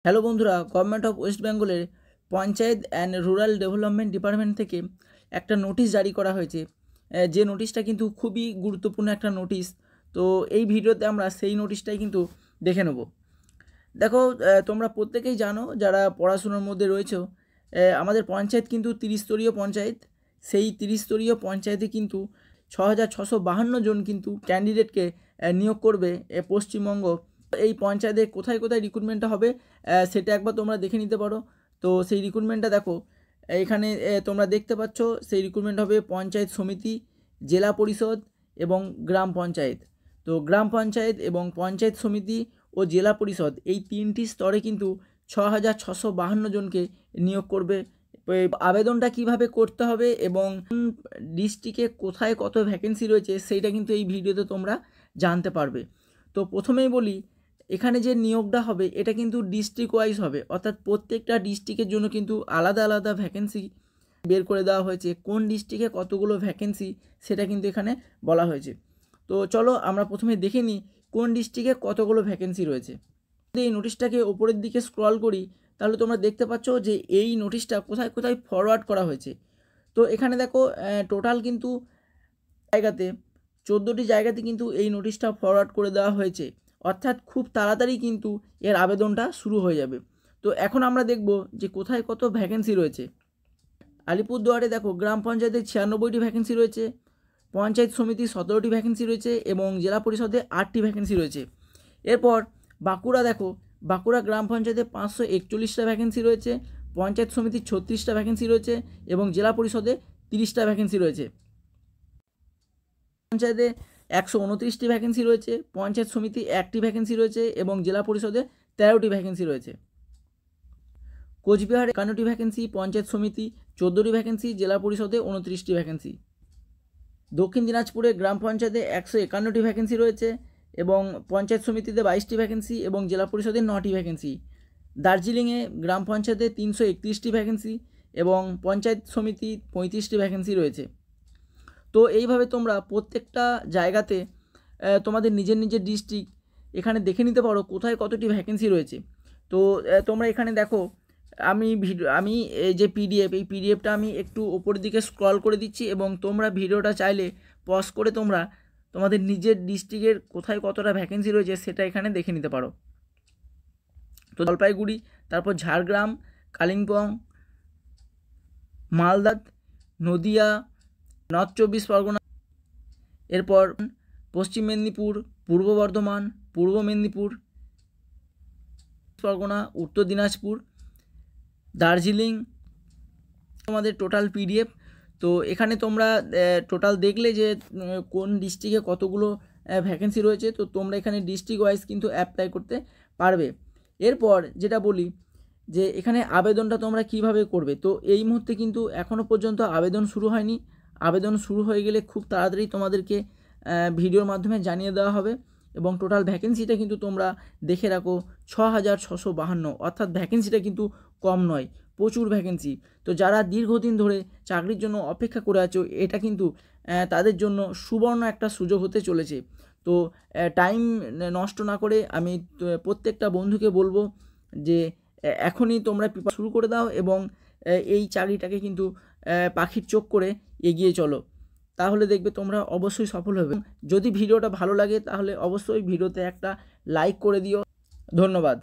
Hello বন্ধুরা, government of West বেঙ্গলের panchayat and rural development department থেকে একটা নোটিশ জারি করা হয়েছে। যে নোটিশটা কিন্তু খুবই গুরুত্বপূর্ণ একটা নোটিশ। তো এই ভিডিওতে আমরা সেই নোটিশটাই কিন্তু দেখে নেব। দেখো, তোমরা প্রত্যেকেই জানো যারা পড়াশোনার মধ্যে রয়েছো, আমাদের পঞ্চায়েত কিন্তু 30 স্তরীয় পঞ্চায়েত। সেই 30 স্তরীয় পঞ্চায়েতে কিন্তু 6,652 জন কিন্তু ক্যান্ডিডেটকে নিয়োগ করবে পশ্চিমবঙ্গ। এই পঞ্চায়েতে কোথায় কোথায় রিক্রুটমেন্টটা হবে সেটা একবার তোমরা দেখে নিতে পারো। তো সেই রিক্রুটমেন্টটা দেখো, এখানে তোমরা দেখতে পাচ্ছ সেই রিক্রুটমেন্ট হবে পঞ্চায়েত সমিতি, জেলা পরিষদ এবং গ্রাম পঞ্চায়েত। তো গ্রাম পঞ্চায়েত এবং পঞ্চায়েত সমিতি ও জেলা পরিষদ এই 3টি স্তরে কিন্তু 6,652 জনকে নিয়োগ করবে। আবেদনটা কিভাবে করতে হবে এবং ডিস্ট্রিক্টে কোথায় কত ভ্যাকেন্সি রয়েছে সেইটা কিন্তু এই ভিডিওতে তোমরা জানতে পারবে। তো প্রথমেই বলি, এখানে যে নিয়োগটা হবে এটা কিন্তু ডিস্ট্রিক্ট ওয়াইজ হবে, অর্থাৎ প্রত্যেকটা ডিস্ট্রিক্টের জন্য কিন্তু আলাদা আলাদা ভ্যাকেন্সি বের করে দেওয়া হয়েছে। কোন ডিস্ট্রিক্টে কতগুলো ভ্যাকেন্সি সেটা কিন্তু এখানে বলা হয়েছে। তো চলো আমরা প্রথমে দেখে নিই কোন ডিস্ট্রিক্টে কতগুলো ভ্যাকেন্সি রয়েছে। যদি এই নোটিশটাকে ওপরের দিকে স্ক্রল করি তাহলে তোমরা দেখতে পাচ্ছ যে এই নোটিশটা কোথায় কোথায় ফরওয়ার্ড করা হয়েছে। তো এখানে দেখো, টোটাল কিন্তু জায়গাতে 14টি জায়গাতে কিন্তু এই নোটিশটা ফরওয়ার্ড করে দেওয়া হয়েছে, অর্থাৎ খুব তাড়াতাড়ি কিন্তু এর আবেদনটা শুরু হয়ে যাবে। তো এখন আমরা দেখব যে কোথায় কত ভ্যাকেন্সি রয়েছে। আলিপুরদুয়ারে দেখো, গ্রাম পঞ্চায়েতে 96টি ভ্যাকেন্সি রয়েছে, পঞ্চায়েত সমিতি 17টি ভ্যাকেন্সি রয়েছে এবং জেলা পরিষদে 8টি ভ্যাকেন্সি রয়েছে। এরপর বাঁকুড়া দেখো, বাঁকুড়া গ্রাম পঞ্চায়েতে 541টা ভ্যাকেন্সি রয়েছে, পঞ্চায়েত সমিতি 36টা ভ্যাকেন্সি রয়েছে এবং জেলা পরিষদে 30টা ভ্যাকেন্সি রয়েছে। পঞ্চায়েতে 129টি ভ্যাকেন্সি রয়েছে, পঞ্চায়েত সমিতি 1টি ভ্যাকেন্সি রয়েছে এবং জেলা পরিষদে 13টি ভ্যাকেন্সি রয়েছে। কোচবিহারে 51টি ভ্যাকেন্সি, পঞ্চায়েত সমিতি 14টি ভ্যাকেন্সি, জেলা পরিষদে 29টি ভ্যাকেন্সি। দক্ষিণ দিনাজপুরে গ্রাম পঞ্চায়েতে 151টি ভ্যাকেন্সি রয়েছে এবং পঞ্চায়েত সমিতিতে 22টি ভ্যাকেন্সি এবং জেলা পরিষদে 9টি ভ্যাকেন্সি। দার্জিলিংয়ে গ্রাম পঞ্চায়েতে 331টি ভ্যাকেন্সি এবং পঞ্চায়েত সমিতি 35টি ভ্যাকেন্সি রয়েছে। তো এইভাবে তোমরা প্রত্যেকটা জায়গাতে তোমাদের নিজের নিজের ডিস্ট্রিক্ট এখানে দেখে নিতে পারো কোথায় কতটি ভ্যাকেন্সি রয়েছে। তো তোমরা এখানে দেখো, আমি এই যে এই পিডিএফটা আমি একটু ওপরের দিকে স্ক্রল করে দিচ্ছি এবং তোমরা ভিডিওটা চাইলে পজ করে তোমরা তোমাদের নিজের ডিস্ট্রিক্টের কোথায় কতটা ভ্যাকেন্সি রয়েছে সেটা এখানে দেখে নিতে পারো। তো জলপাইগুড়ি, তারপর ঝাড়গ্রাম, কালিম্পং, মালদা, নদিয়া, নর্থ 24 পরগনা, এরপর পশ্চিম মেদিনীপুর, পূর্ব বর্ধমান, পূর্ব মেদিনীপুর পরগনা, উত্তর দিনাজপুর, দার্জিলিং তোমাদের টোটাল পিডিএফ। তো এখানে তোমরা টোটাল দেখলে যে কোন ডিস্ট্রিক্টে কতগুলো ভ্যাকেন্সি রয়েছে। তো তোমরা এখানে ডিস্ট্রিক্ট ওয়াইজ কিন্তু অ্যাপ্লাই করতে পারবে। এরপর যেটা বলি যে এখানে আবেদনটা তোমরা কিভাবে করবে। তো এই মুহূর্তে কিন্তু এখনও পর্যন্ত আবেদন শুরু হয়নি। আবেদন শুরু হয়ে গেলে খুব তাড়াতাড়ি তোমাদেরকে ভিডিওর মাধ্যমে জানিয়ে দেওয়া হবে এবং টোটাল ভ্যাকেন্সিটা কিন্তু তোমরা দেখে রাখো 6,652, অর্থাৎ ভ্যাকেন্সিটা কিন্তু কম নয়, প্রচুর ভ্যাকেন্সি। তো যারা দীর্ঘদিন ধরে চাকরির জন্য অপেক্ষা করে আছো এটা কিন্তু তাদের জন্য সুবর্ণ একটা সুযোগ হতে চলেছে। তো টাইম নষ্ট না করে আমি প্রত্যেকটা বন্ধুকে বলবো যে এখনই তোমরা প্রিপারেশন শুরু করে দাও এবং এই চাকরিটাকে কিন্তু পাখির চোখ করে এগিয়ে চলো, তাহলে দেখবে তোমরা অবশ্যই সফল হবে। যদি ভিডিওটা ভালো লাগে তাহলে অবশ্যই ভিডিওতে একটা লাইক করে দিও। ধন্যবাদ।